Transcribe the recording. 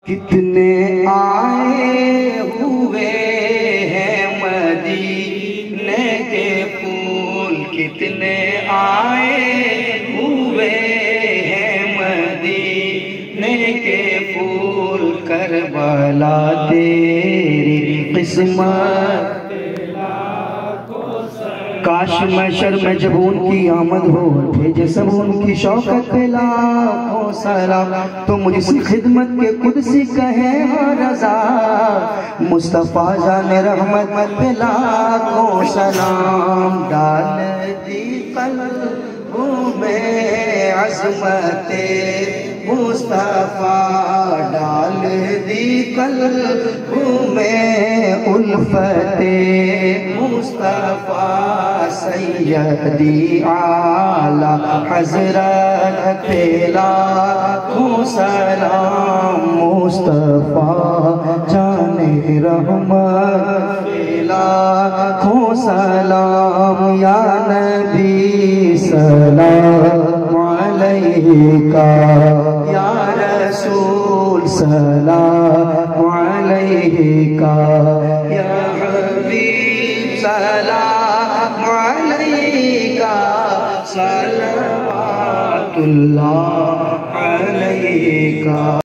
کتنے آئے ہوئے ہیں مدینے کے پھول، کتنے آئے ہوئے ہیں مدینے کے پھول، کربلا تیری قسمت کاش محشر میں جب ان کی آمد ہو، بھیجے سب ان کی شوقت پہ لاکھوں سلام، تو مجھ سے خدمت کے قدسی کہے رضا، مصطفیٰ جان رحمت پہ لاکھوں سلام، ڈال دی قلبوں میں عظمت مصطفیٰ، ڈال دی قلبوں میں الفت مصطفیٰ، سیدی اعلیٰ حضرت لاکھوں سلام، مصطفیٰ جان رحمت لاکھوں سلام، یا نبی سلام علیکہ، یا رسول سلام علیکہ، یا حبیب سلام علیکہ، صلوات اللہ علیکہ۔